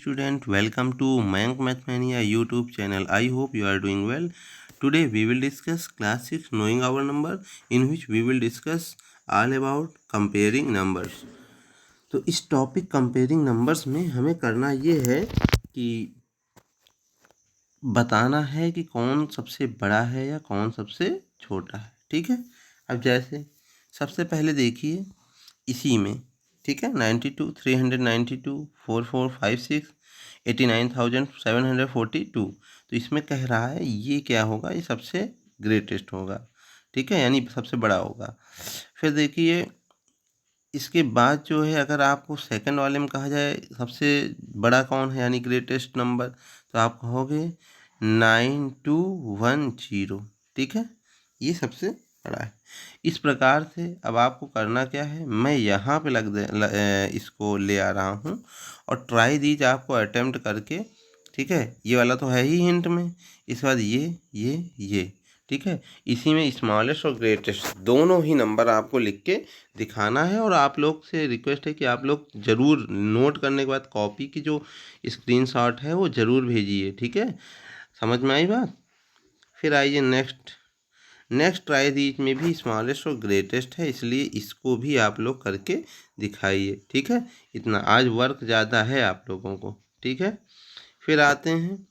student, welcome to Mayank Mathmania YouTube channel. I hope you are doing well. Today we will discuss class 6 knowing our number, in which we will discuss all about comparing numbers. तो इस topic comparing numbers में हमें करना ये है कि बताना है कि कौन सबसे बड़ा है या कौन सबसे छोटा है। ठीक है, अब जैसे सबसे पहले देखिए इसी में, ठीक है, 92, 392, 4456, 89,742। तो इसमें कह रहा है ये क्या होगा, ये सबसे ग्रेटेस्ट होगा, ठीक है, यानी सबसे बड़ा होगा। फिर देखिए इसके बाद जो है, अगर आपको सेकंड वाले में कहा जाए सबसे बड़ा कौन है यानी ग्रेटेस्ट नंबर, तो आप कहोगे 9210, ठीक है, ये सबसे बड़ा है। इस प्रकार से अब आपको करना क्या है, मैं यहाँ पे इसको ले आ रहा हूँ और ट्राई दीज आपको अटेम्प्ट करके, ठीक है, ये वाला तो है ही हिंट में, इसके बाद ये, ठीक है, इसी में स्मॉलेस्ट और ग्रेटेस्ट दोनों ही नंबर आपको लिख के दिखाना है। और आप लोग से रिक्वेस्ट है कि आप लोग ज़रूर नोट करने के बाद कॉपी की जो स्क्रीनशॉट है वो ज़रूर भेजिए, ठीक है, समझ में आई बात। फिर आइए नेक्स्ट ट्राई दीज में भी स्मॉलेस्ट और ग्रेटेस्ट है, इसलिए इसको भी आप लोग करके दिखाइए, ठीक है। इतना आज वर्क ज़्यादा है आप लोगों को, ठीक है। फिर आते हैं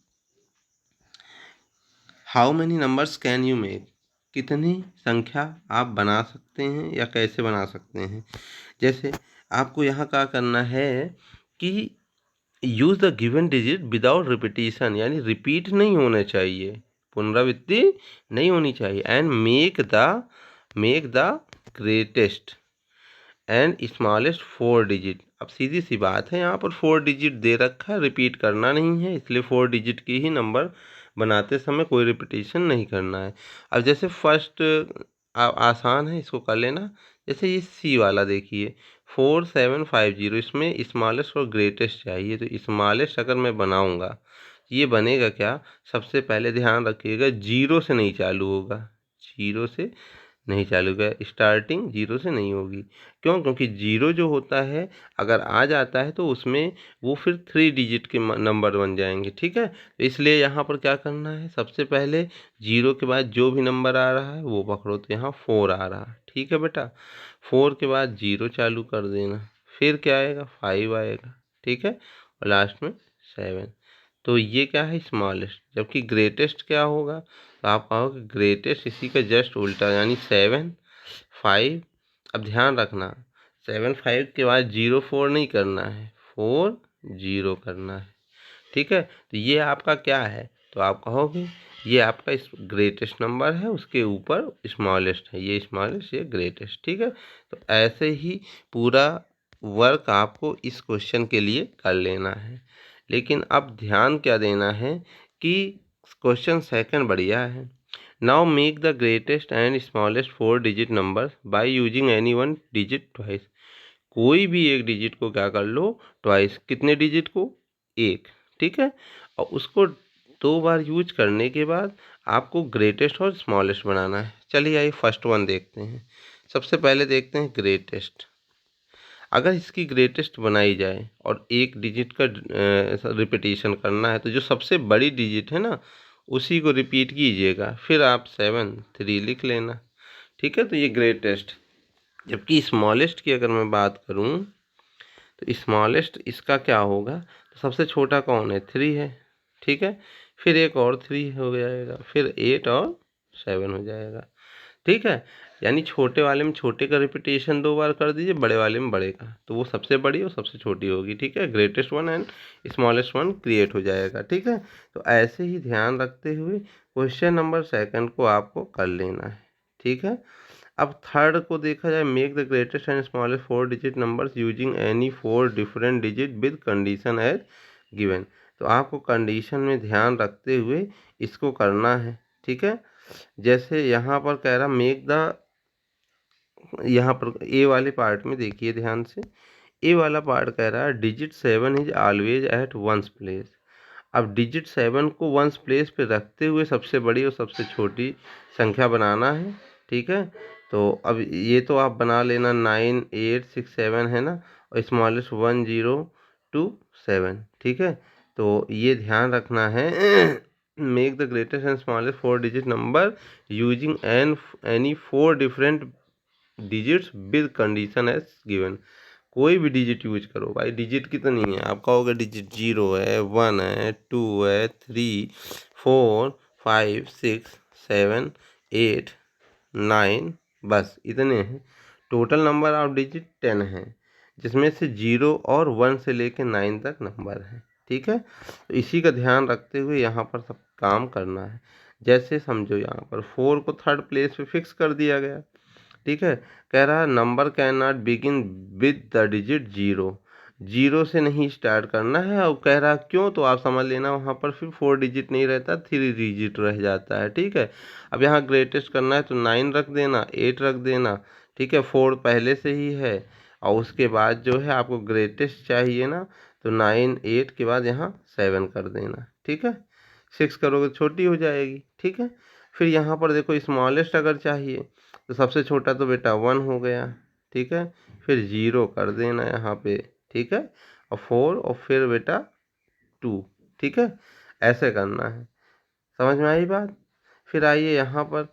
how many numbers can you make, कितनी संख्या आप बना सकते हैं या कैसे बना सकते हैं। जैसे आपको यहाँ क्या करना है कि use the given digit without repetition, यानी रिपीट नहीं होना चाहिए, पुनरावृत्ति नहीं होनी चाहिए। And make the greatest and smallest 4 digit. अब सीधी सी बात है, यहाँ पर 4 डिजिट दे रखा है, रिपीट करना नहीं है, इसलिए 4 डिजिट की ही नंबर बनाते समय कोई रिपीटेशन नहीं करना है। अब जैसे फर्स्ट आसान है, इसको कर लेना। जैसे ये सी वाला देखिए 4750, इसमें स्मॉलेस्ट और ग्रेटेस्ट चाहिए, तो स्मॉलेस्ट अगर मैं बनाऊंगा ये बनेगा क्या, सबसे पहले ध्यान रखिएगा जीरो से नहीं चालू होगा, जीरो से नहीं चालू होगा, स्टार्टिंग जीरो से नहीं होगी। क्यों? क्योंकि जीरो जो होता है अगर आ जाता है तो उसमें वो फिर 3 डिजिट के नंबर बन जाएंगे, ठीक है। तो इसलिए यहाँ पर क्या करना है, सबसे पहले जीरो के बाद जो भी नंबर आ रहा है वो पकड़ो, तो यहाँ 4 आ रहा है, ठीक है बेटा। 4 के बाद जीरो चालू कर देना, फिर क्या आएगा, 5 आएगा, ठीक है, और लास्ट में 7। तो ये क्या है, स्मॉलेस्ट। जबकि ग्रेटेस्ट क्या होगा, तो आप कहोगे ग्रेटेस्ट इसी का जस्ट उल्टा, यानी 7 5। अब ध्यान रखना 7 5 के बाद 0 4 नहीं करना है, 4 0 करना है, ठीक है। तो ये आपका क्या है, तो आप कहोगे ये आपका इस ग्रेटेस्ट नंबर है, उसके ऊपर स्मॉलेस्ट है, ये स्मॉलेस्ट ये ग्रेटेस्ट, ठीक है। तो ऐसे ही पूरा वर्क आपको इस क्वेश्चन के लिए कर लेना है। लेकिन अब ध्यान क्या देना है कि क्वेश्चन सेकंड बढ़िया है। Now make the greatest and smallest 4 digit number by using any one digit twice. कोई भी एक डिजिट को क्या कर लो ट्वाइस, कितने डिजिट को, एक, ठीक है, और उसको 2 बार यूज करने के बाद आपको ग्रेटेस्ट और स्मॉलेस्ट बनाना है। चलिए आइए फर्स्ट वन देखते हैं। सबसे पहले देखते हैं ग्रेटेस्ट। अगर इसकी ग्रेटेस्ट बनाई जाए और एक डिजिट का रिपीटेशन करना है, तो जो सबसे बड़ी डिजिट है ना उसी को रिपीट कीजिएगा, फिर आप 7 3 लिख लेना, ठीक है। तो ये ग्रेटेस्ट। जबकि स्मॉलेस्ट की अगर मैं बात करूं, तो स्मॉलेस्ट इसका क्या होगा, तो सबसे छोटा कौन है, 3 है, ठीक है, फिर एक और 3 हो जाएगा, फिर 8 और 7 हो जाएगा, ठीक है। यानी छोटे वाले में छोटे का रिपीटेशन 2 बार कर दीजिए, बड़े वाले में बड़े का, तो वो सबसे बड़ी और सबसे छोटी होगी, ठीक है। Greatest one and smallest one create हो जाएगा, ठीक है। तो ऐसे ही ध्यान रखते हुए क्वेश्चन नंबर सेकंड को आपको कर लेना है, ठीक है। अब थर्ड को देखा जाए, make the greatest and smallest 4 digit numbers using any 4 different digit with condition as given. तो आपको कंडीशन में ध्यान रखते हुए इसको करना है, ठीक है। जैसे यहाँ पर कह रहा मेक द, यहाँ पर ए वाले पार्ट में देखिए ध्यान से, ए वाला पार्ट कह रहा है digit 7 is always at ones place. अब डिजिट 7 को वंस प्लेस पे रखते हुए सबसे बड़ी और सबसे छोटी संख्या बनाना है, ठीक है। तो अब ये तो आप बना लेना 9 8 6 7 है ना, और स्मॉलेस्ट 1 0 टू 7, ठीक है। तो ये ध्यान रखना है। Make the greatest and smallest 4 digit number using any 4 different digits with condition as given. कोई भी डिजिट यूज करो भाई, डिजिट कितनी है आप कहोगे, डिजिट 0 है, 1 है, 2 है, 3, 4, 5, 6, 7, 8, 9, बस इतने हैं। टोटल नंबर ऑफ डिजिट 10 है, जिसमें से 0 और 1 से लेके 9 तक नंबर है, ठीक है। तो इसी का ध्यान रखते हुए यहाँ पर सब काम करना है। जैसे समझो यहाँ पर 4 को थर्ड प्लेस पे फिक्स कर दिया गया, ठीक है। कह रहा है number can not begin with the digit 0, 0 से नहीं स्टार्ट करना है। और कह रहा क्यों, तो आप समझ लेना वहाँ पर फिर 4 डिजिट नहीं रहता, 3 डिजिट रह जाता है, ठीक है। अब यहाँ ग्रेटेस्ट करना है तो 9 रख देना, 8 रख देना, ठीक है। 4 पहले से ही है, और उसके बाद जो है आपको ग्रेटेस्ट चाहिए ना, तो 9 8 के बाद यहाँ 7 कर देना, ठीक है। 6 करोगे छोटी हो जाएगी, ठीक है। फिर यहाँ पर देखो स्मॉलेस्ट अगर चाहिए तो सबसे छोटा तो बेटा 1 हो गया, ठीक है। फिर 0 कर देना यहाँ पे, ठीक है, और 4 और फिर बेटा 2, ठीक है। ऐसे करना है, समझ में आई बात। फिर आइए यहाँ पर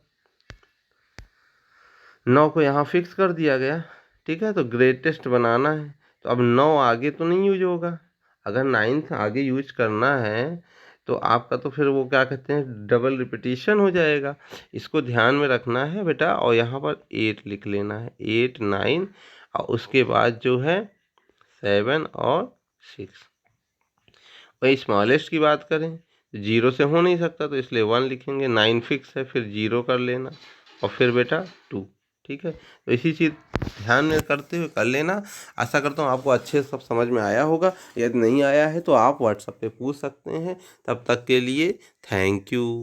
9 को यहाँ फिक्स कर दिया गया, ठीक है। तो ग्रेटेस्ट बनाना है, तो अब 9 आगे तो नहीं यूज होगा। अगर 9 आगे यूज करना है तो आपका तो फिर वो क्या कहते हैं डबल रिपीटिशन हो जाएगा। इसको ध्यान में रखना है बेटा, और यहाँ पर 8 लिख लेना है, 8 9, और उसके बाद जो है 7 और 6। वही स्मॉलेस्ट की बात करें तो 0 से हो नहीं सकता, तो इसलिए 1 लिखेंगे, 9 फिक्स है, फिर 0 कर लेना, और फिर बेटा 2, ठीक है। तो इसी चीज़ ध्यान में करते हुए कर लेना। आशा करता हूँ आपको अच्छे से सब समझ में आया होगा। यदि नहीं आया है तो आप व्हाट्सएप पे पूछ सकते हैं। तब तक के लिए थैंक यू।